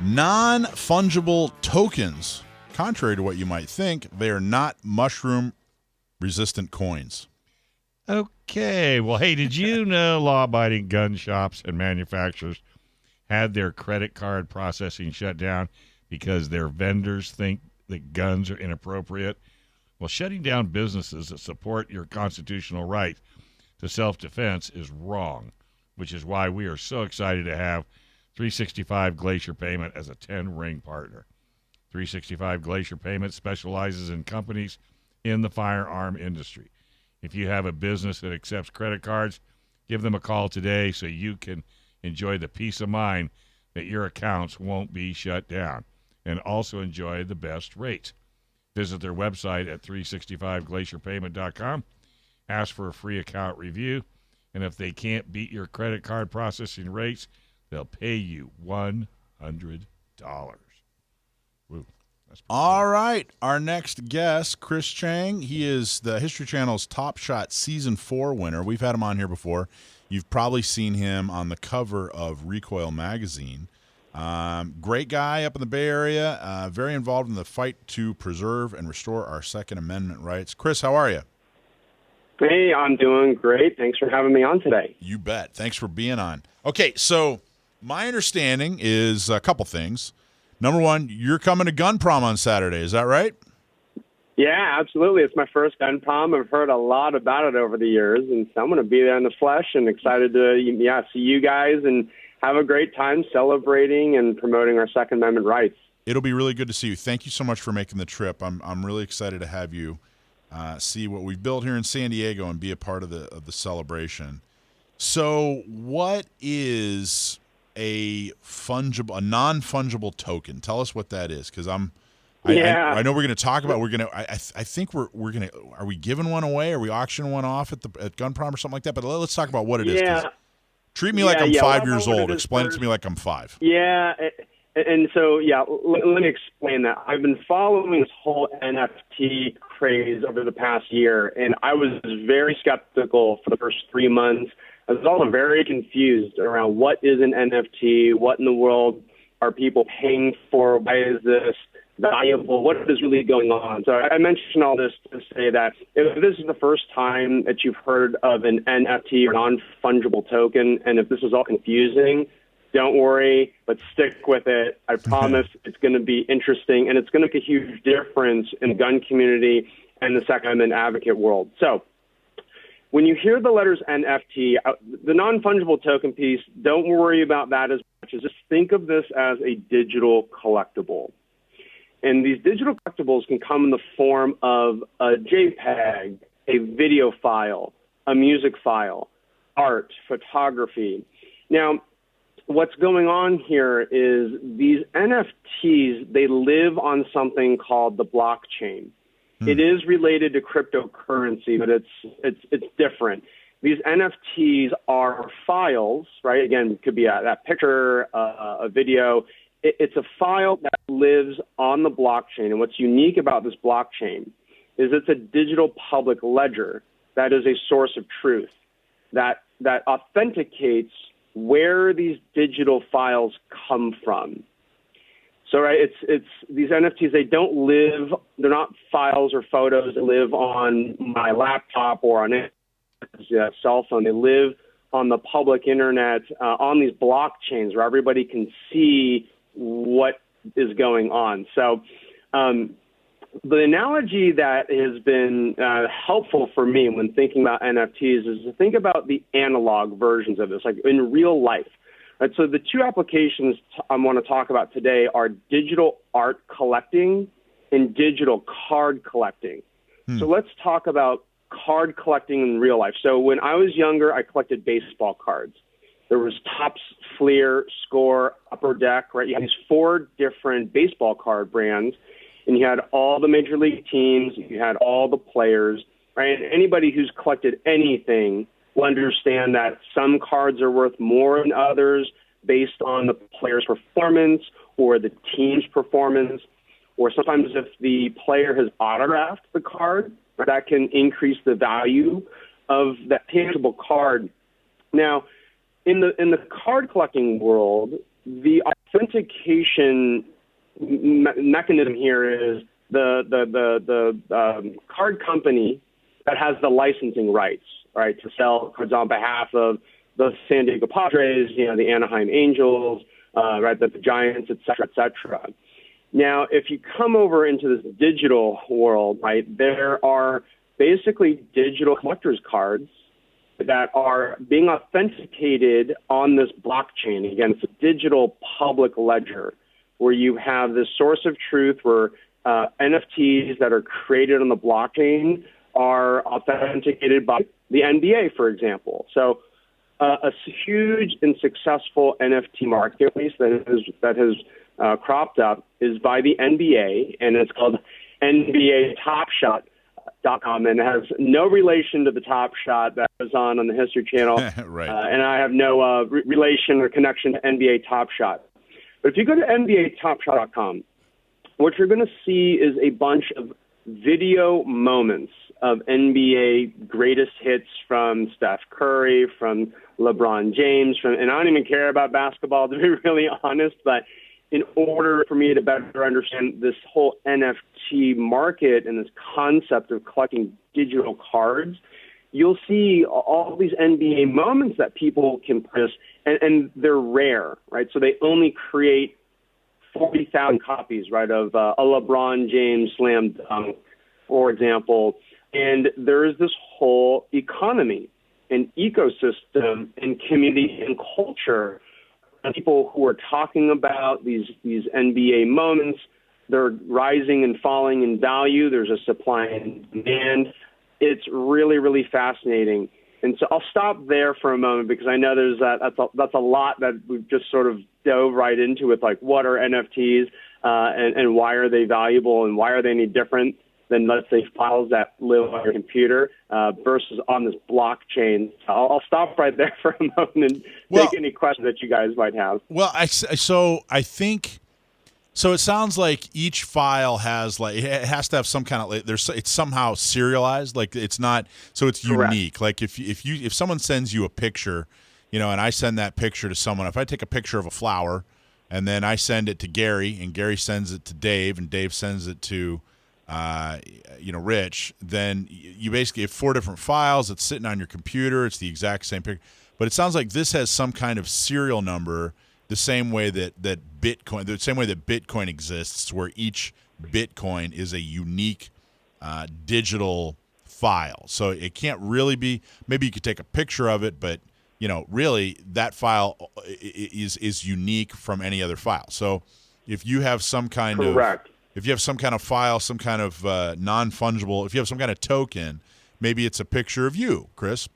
Non-fungible tokens. Contrary to what you might think, they are not mushroom-resistant coins. Okay. Well, hey, did you know law-abiding gun shops and manufacturers had their credit card processing shut down because their vendors think that guns are inappropriate? Well, shutting down businesses that support your constitutional right to self-defense is wrong, which is why we are so excited to have 365 Glacier Payment as a 10-ring partner. 365 Glacier Payment specializes in companies in the firearm industry. If you have a business that accepts credit cards, give them a call today so you can enjoy the peace of mind that your accounts won't be shut down, and also enjoy the best rates. Visit their website at 365glacierpayment.com. Ask for a free account review, and if they can't beat your credit card processing rates, they'll pay you $100. Woo, that's All right. Our next guest, Chris Cheng. He is the History Channel's Top Shot Season 4 winner. We've had him on here before. You've probably seen him on the cover of Recoil magazine. Great guy up in the Bay Area, very involved in the fight to preserve and restore our Second Amendment rights. Chris, how are you? Hey, I'm doing great. Thanks for having me on today. You bet. Thanks for being on. Okay, so my understanding is a couple things. Number one, you're coming to Gun Prom on Saturday. Is that right? Yeah, absolutely. It's my first gun prom. I've heard a lot about it over the years, and so I'm going to be there in the flesh and excited to see you guys and have a great time celebrating and promoting our Second Amendment rights. It'll be really good to see you. Thank you so much for making the trip. I'm really excited to have you see what we've built here in San Diego and be a part of the celebration. So, what is a non-fungible token? Tell us what that is, because I know we're going to talk about. I think we're going to. Are we giving one away? Are we auctioning one off at Gun Prom or something like that? But let's talk about what it is. Yeah. Treat me like I'm 5 years old. Explain it to me like I'm 5. Yeah. And so, let me explain that. I've been following this whole NFT craze over the past year, and I was very skeptical for the first 3 months. I was also very confused around what is an NFT, what in the world are people paying for, why is this valuable, what is really going on. So I mentioned all this to say that if this is the first time that you've heard of an NFT or non-fungible token, and if this is all confusing, don't worry, but stick with it. I promise it's going to be interesting, and it's going to make a huge difference in the gun community and the Second Amendment advocate world. So when you hear the letters NFT, the non-fungible token piece, don't worry about that as much as just think of this as a digital collectible. And these digital collectibles can come in the form of a JPEG, a video file, a music file, art, photography. Now, what's going on here is these NFTs, they live on something called the blockchain. It is related to cryptocurrency, but it's different. These NFTs are files, right? Again, it could be that picture, a video. It's a file that lives on the blockchain. And what's unique about this blockchain is it's a digital public ledger that is a source of truth that authenticates where these digital files come from. So, right, it's these NFTs, they don't live, they're not files or photos that live on my laptop or on a cell phone. They live on the public internet, on these blockchains where everybody can see what is going on. So the analogy that has been helpful for me when thinking about NFTs is to think about the analog versions of this, like in real life. Right, so the two applications I want to talk about today are digital art collecting and digital card collecting. So let's talk about card collecting in real life. So when I was younger, I collected baseball cards. There was Topps, Fleer, Score, Upper Deck, right? You had these 4 different baseball card brands, and you had all the major league teams, you had all the players, right? And anybody who's collected anything will understand that some cards are worth more than others based on the player's performance or the team's performance, or sometimes if the player has autographed the card, that can increase the value of that tangible card. Now, in the card collecting world, the authentication mechanism here is the card company that has the licensing rights, right, to sell cards on behalf of the San Diego Padres, the Anaheim Angels, right, the Giants, et cetera, et cetera. Now, if you come over into this digital world, right, there are basically digital collector's cards that are being authenticated on this blockchain. Again, it's a digital public ledger where you have this source of truth where NFTs that are created on the blockchain are authenticated by the NBA, for example. So a huge and successful NFT marketplace that has cropped up is by the NBA, and it's called NBA Top Shot. .com, and it has no relation to the Top Shot that was on the History Channel, right. And I have no relation or connection to NBA Top Shot. But if you go to NBATopShot.com, what you're going to see is a bunch of video moments of NBA greatest hits from Steph Curry, from LeBron James, and I don't even care about basketball, to be really honest, but in order for me to better understand this whole NFT market and this concept of collecting digital cards, you'll see all these NBA moments that people can purchase, and they're rare, right? So they only create 40,000 copies, right, of a LeBron James slam dunk, for example. And there is this whole economy and ecosystem and community and culture, people who are talking about these NBA moments. They're rising and falling in value. There's a supply and demand. It's really, really fascinating. And so I'll stop there for a moment because I know that's a lot that we've just sort of dove right into with, like, what are NFTs and why are they valuable and why are they any different than, let's say, files that live on your computer versus on this blockchain. I'll stop right there for a moment and take any questions that you guys might have. Well, I think it sounds like each file has, like, it has to have some kind of, it's somehow serialized, like it's not, so it's unique. Correct. Like if someone sends you a picture, and I send that picture to someone, if I take a picture of a flower and then I send it to Gary and Gary sends it to Dave and Dave sends it to Rich, then you basically have 4 different files. It's sitting on your computer. It's the exact same picture. But it sounds like this has some kind of serial number, the same way that Bitcoin exists, where each Bitcoin is a unique digital file. So it can't really be, maybe you could take a picture of it, but really that file is unique from any other file. So if you have some kind Correct. If you have some kind of file, some kind of non-fungible, if you have some kind of token, maybe it's a picture of you, Chris,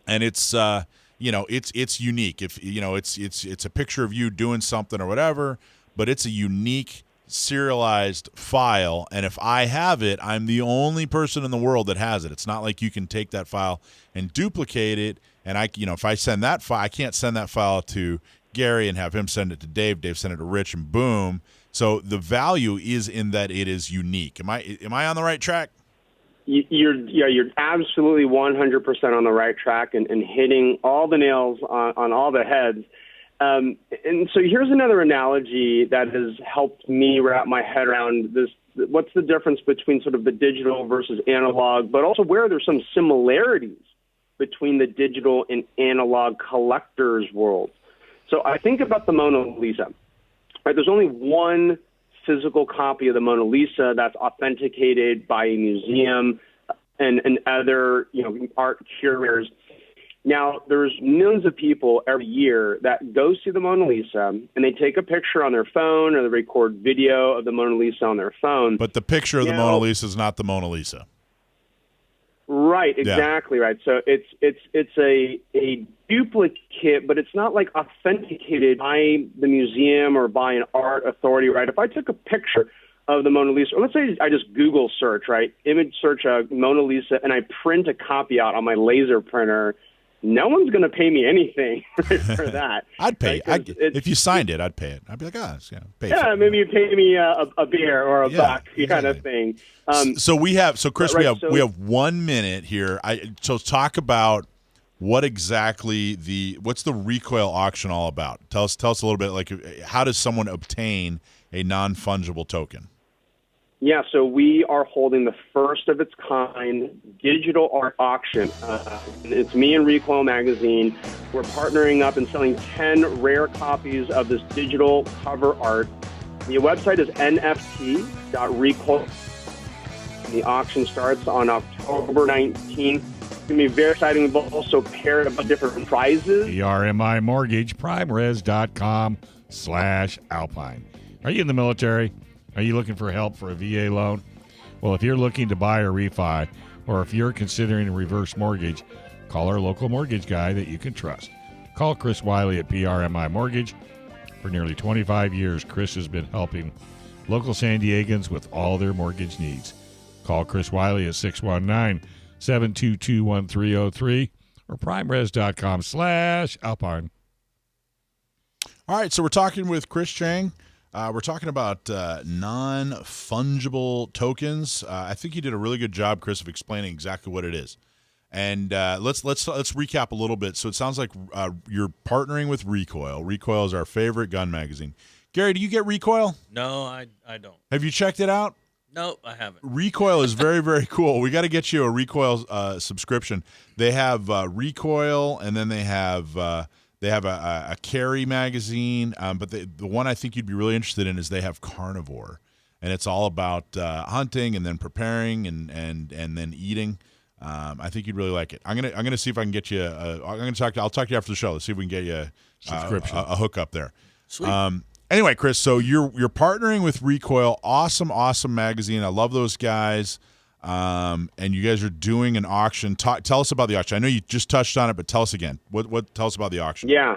and it's it's unique. If it's a picture of you doing something or whatever, but it's a unique serialized file, and if I have it, I'm the only person in the world that has it. It's not like you can take that file and duplicate it, and if I send that file, I can't send that file to Gary and have him send it to Dave send it to Rich, and boom. So the value is in that it is unique. Am I on the right track? You're absolutely 100% on the right track and hitting all the nails on all the heads. And so here's another analogy that has helped me wrap my head around this. What's the difference between sort of the digital versus analog, but also where there's some similarities between the digital and analog collectors world. So I think about the Mona Lisa. Right, there's only one physical copy of the Mona Lisa that's authenticated by a museum and other art curators. Now, there's millions of people every year that go see the Mona Lisa and they take a picture on their phone or they record video of the Mona Lisa on their phone. But the picture of the Mona Lisa is not the Mona Lisa. Right, exactly right. So it's a duplicate, but it's not like authenticated by the museum or by an art authority, right? If I took a picture of the Mona Lisa, or let's say I just Google search, right, image search a Mona Lisa, and I print a copy out on my laser printer, no one's going to pay me anything for that. I'd pay. Right? If you signed it, I'd pay it. I'd be like, pay. Yeah, maybe you pay me a beer or a buck, kind of thing. So Chris, we have 1 minute here. So talk about what exactly what's the RECOIL auction all about? Tell us a little bit, like, how does someone obtain a non-fungible token? Yeah, so we are holding the first of its kind digital art auction. It's me and RECOIL Magazine. We're partnering up and selling 10 rare copies of this digital cover art. The website is nft.recoil. The auction starts on October 19th. It's going to be very exciting. We've also paired up different prizes. PRMI Mortgage, primeres.com/Alpine. Are you in the military? Are you looking for help for a VA loan? Well, if you're looking to buy or refi, or if you're considering a reverse mortgage, call our local mortgage guy that you can trust. Call Chris Wiley at PRMI Mortgage. For nearly 25 years, Chris has been helping local San Diegans with all their mortgage needs. Call Chris Wiley at 619-722-1303 or primeres.com/Alpine. All right, so we're talking with Chris Cheng. We're talking about non-fungible tokens. I think you did a really good job, Chris, of explaining exactly what it is. And let's recap a little bit. So it sounds like you're partnering with RECOIL. RECOIL is our favorite gun magazine. Gary, do you get RECOIL? No, I don't. Have you checked it out? No, I haven't. RECOIL is very, very cool. We got to get you a RECOIL subscription. They have RECOIL, and then they have a carry magazine. But the one I think you'd be really interested in is they have Carnivore, and it's all about hunting and then preparing and then eating. I think you'd really like it. I'm gonna see if I can get you. I'll talk to you after the show. Let's see if we can get you Subscription. a hookup there. Sweet. Anyway, Chris, so you're partnering with RECOIL. Awesome magazine. I love those guys. And you guys are doing an auction. Tell us about the auction. I know you just touched on it, but tell us again. Tell us about the auction. Yeah.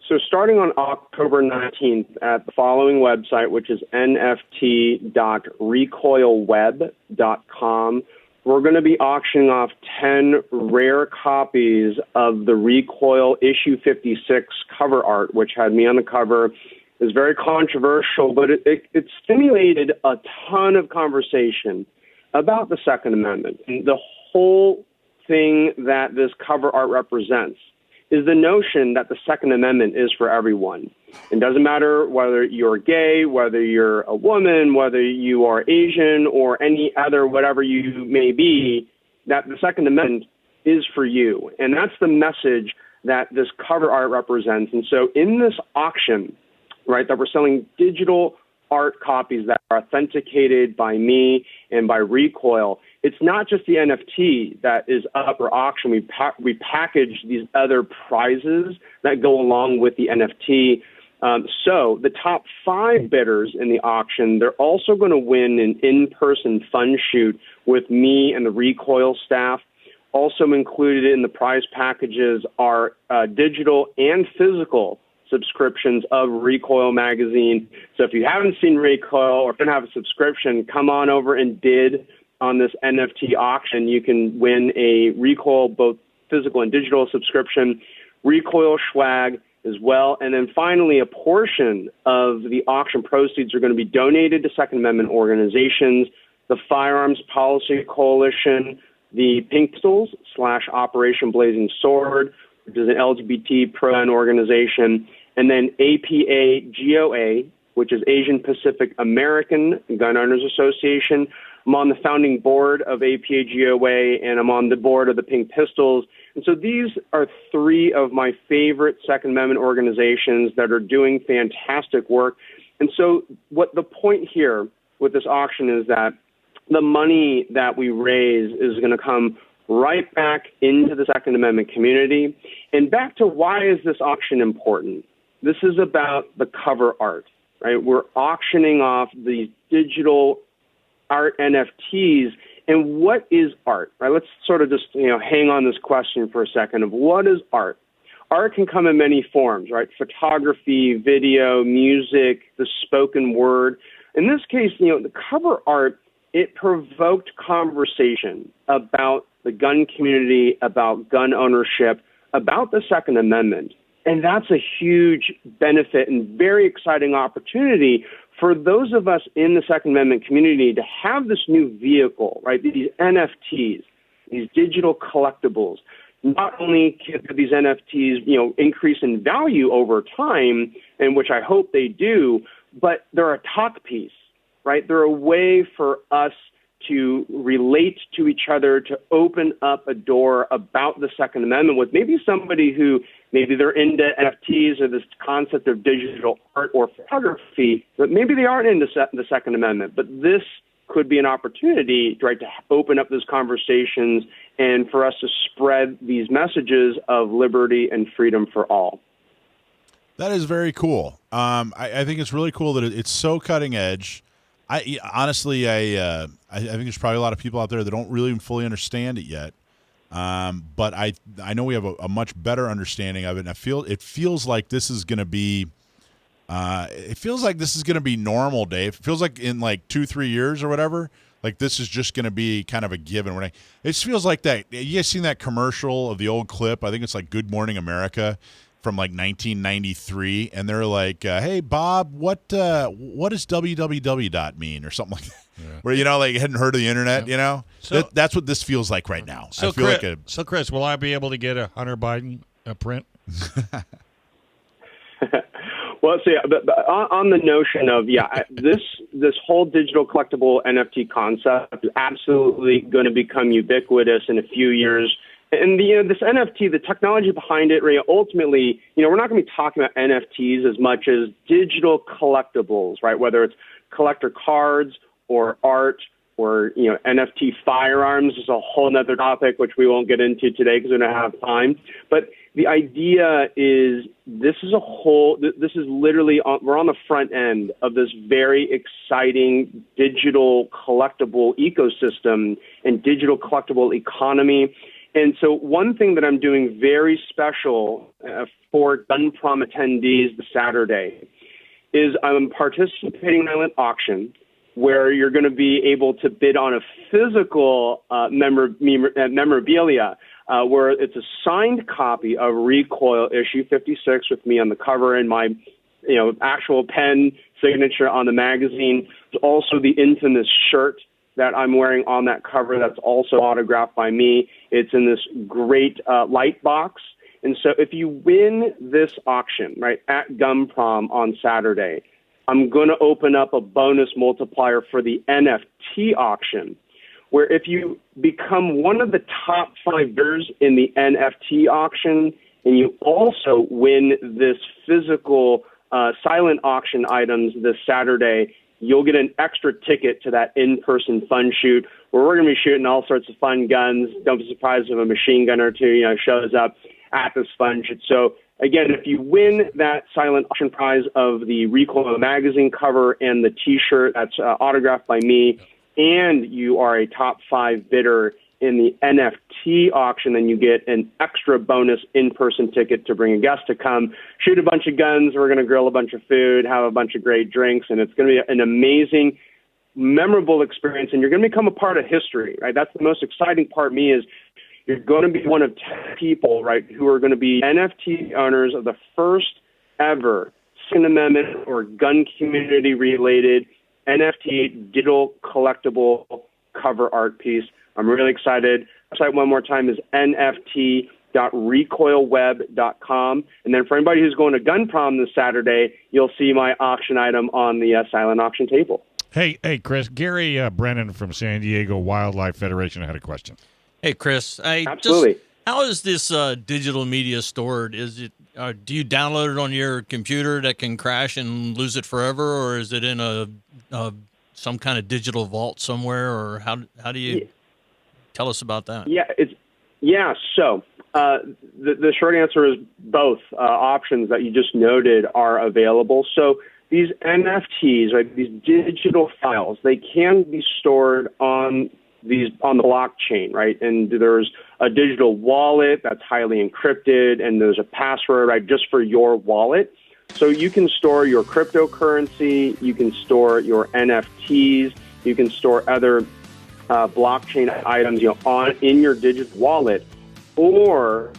So starting on October 19th at the following website, which is nft.recoilweb.com, we're going to be auctioning off 10 rare copies of the RECOIL issue 56 cover art, which had me on the cover. It's very controversial, but it stimulated a ton of conversation about the Second Amendment. And the whole thing that this cover art represents is the notion that the Second Amendment is for everyone. It doesn't matter whether you're gay, whether you're a woman, whether you are Asian, or any other whatever you may be, that the Second Amendment is for you. And that's the message that this cover art represents. And so in this auction, right, that we're selling digital art copies that are authenticated by me and by RECOIL, it's not just the NFT that is up for auction. We package these other prizes that go along with the NFT. So the top 5 bidders in the auction, they're also going to win an in-person fun shoot with me and the RECOIL staff. Also included in the prize packages are digital and physical subscriptions of RECOIL magazine. So if you haven't seen RECOIL or don't have a subscription, come on over and bid on this NFT auction. You can win a RECOIL, both physical and digital subscription, RECOIL swag as well. And then finally, a portion of the auction proceeds are going to be donated to Second Amendment organizations, the Firearms Policy Coalition, the Pink Pistols / Operation Blazing Sword, which is an LGBT pro-gun organization, and then APA-GOA, which is Asian Pacific American Gun Owners Association. I'm on the founding board of APA-GOA, and I'm on the board of the Pink Pistols. And so these are 3 of my favorite Second Amendment organizations that are doing fantastic work. And so what the point here with this auction is that the money that we raise is going to come right back into the Second Amendment community. And back to why is this auction important? This is about the cover art, right? We're auctioning off these digital art NFTs. And what is art, right? Let's sort of just, hang on this question for a second of what is art? Art can come in many forms, right? Photography, video, music, the spoken word. In this case, the cover art, it provoked conversation about the gun community, about gun ownership, about the Second Amendment. And that's a huge benefit and very exciting opportunity for those of us in the Second Amendment community to have this new vehicle, right? These NFTs, these digital collectibles, not only could these NFTs, increase in value over time, and which I hope they do, but they're a talk piece, right? They're a way for us to relate to each other, to open up a door about the Second Amendment with maybe somebody who maybe they're into NFTs or this concept of digital art or photography, but maybe they aren't into the Second Amendment. But this could be an opportunity, right, to open up those conversations and for us to spread these messages of liberty and freedom for all. That is very cool. I think it's really cool that it's so cutting edge. Honestly, I think there's probably a lot of people out there that don't really fully understand it yet. But I know we have a much better understanding of it, and it feels like this is going to be normal, Dave. It feels like in like 2-3 years or whatever, like this is just going to be kind of a given. It just feels like that. You guys seen that commercial of the old clip? I think it's like Good Morning America from like 1993, and they're like, "Hey Bob, what does www mean?" or something like that. Yeah. Where like you hadn't heard of the internet, So that's what this feels like right now. So Chris, will I be able to get a Hunter Biden print? Well, so but on the notion of this whole digital collectible NFT concept is absolutely going to become ubiquitous in a few years. And this NFT, the technology behind it, right, ultimately, we're not going to be talking about NFTs as much as digital collectibles, right? Whether it's collector cards or art or NFT firearms is a whole other topic which we won't get into today because we don't have time. But the idea is this is literally we're on the front end of this very exciting digital collectible ecosystem and digital collectible economy. And so one thing that I'm doing very special for Gun Prom attendees this Saturday is I'm participating in an auction where you're going to be able to bid on a physical memorabilia where it's a signed copy of RECOIL issue 56 with me on the cover and my actual pen signature on the magazine. There's also the infamous shirt that I'm wearing on that cover that's also autographed by me. It's in this great light box. And so if you win this auction, right, at Gun Prom on Saturday, I'm going to open up a bonus multiplier for the NFT auction, where if you become one of the top 5 bidders in the NFT auction and you also win this physical silent auction items this Saturday, you'll get an extra ticket to that in-person fun shoot where we're going to be shooting all sorts of fun guns. Don't be surprised if a machine gun or two, shows up at this fun shoot. So again, if you win that silent auction prize of the RECOIL magazine cover and the T-shirt that's autographed by me, and you are a top 5 bidder in the NFT auction, then you get an extra bonus in-person ticket to bring a guest to come shoot a bunch of guns. We're going to grill a bunch of food, have a bunch of great drinks, and it's going to be an amazing, memorable experience, and you're going to become a part of history, right? That's the most exciting part of me is you're going to be one of 10 people, right, who are going to be NFT owners of the first ever Second Amendment or gun community related NFT digital collectible cover art piece. I'm really excited. The website one more time is nft.recoilweb.com. And then for anybody who's going to Gun Prom this Saturday, you'll see my auction item on the silent auction table. Hey, Chris. Gary Brennan from San Diego Wildlife Federation had a question. Hey, Chris. Absolutely. How is this digital media stored? Is it? Do you download it on your computer that can crash and lose it forever, or is it in some kind of digital vault somewhere, or how do you tell us about that? So the short answer is both options that you just noted are available. So these NFTs, right, these digital files, they can be stored on the blockchain, right? And there's a digital wallet that's highly encrypted, and there's a password, right, just for your wallet. So you can store your cryptocurrency, you can store your NFTs, you can store other blockchain items, in your digital wallet, or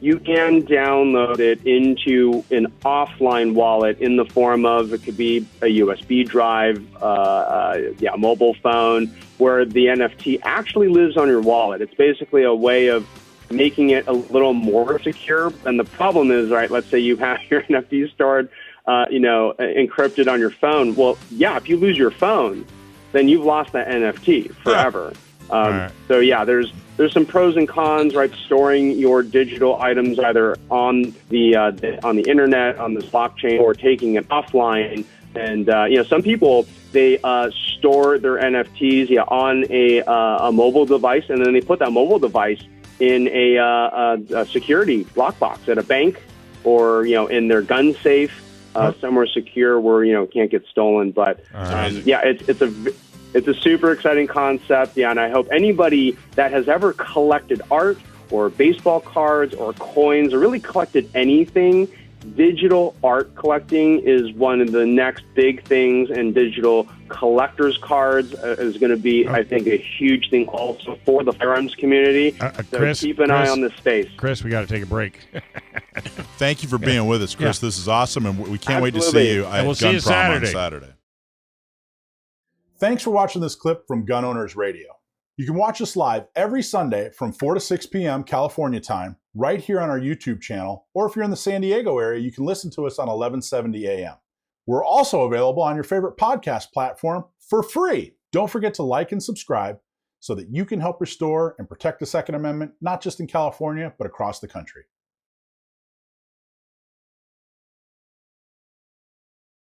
you can download it into an offline wallet in the form of, it could be a USB drive, a mobile phone, where the NFT actually lives on your wallet. It's basically a way of making it a little more secure. And the problem is, right, let's say you have your NFT stored, encrypted on your phone. Well, yeah, if you lose your phone, then you've lost that NFT forever. Right. So yeah, there's some pros and cons, right? Storing your digital items either on the internet, on this blockchain, or taking it offline. And some people, they store their NFTs on a mobile device, and then they put that mobile device in a security lockbox at a bank, or in their gun safe, somewhere secure where it can't get stolen. But it's a super exciting concept, and I hope anybody that has ever collected art or baseball cards or coins or really collected anything, digital art collecting is one of the next big things, and digital collectors cards is going to be, I think, a huge thing also for the firearms community. So keep an eye on this space. Chris, we got to take a break. Thank you for being with us, Chris. Yeah. This is awesome, and we can't wait to Absolutely. see you at we'll see Gun you Prom on Saturday. Saturday. Thanks for watching this clip from Gun Owners Radio. You can watch us live every Sunday from 4 to 6 p.m. California time, right here on our YouTube channel, or if you're in the San Diego area, you can listen to us on 1170 a.m. We're also available on your favorite podcast platform for free. Don't forget to like and subscribe so that you can help restore and protect the Second Amendment, not just in California, but across the country.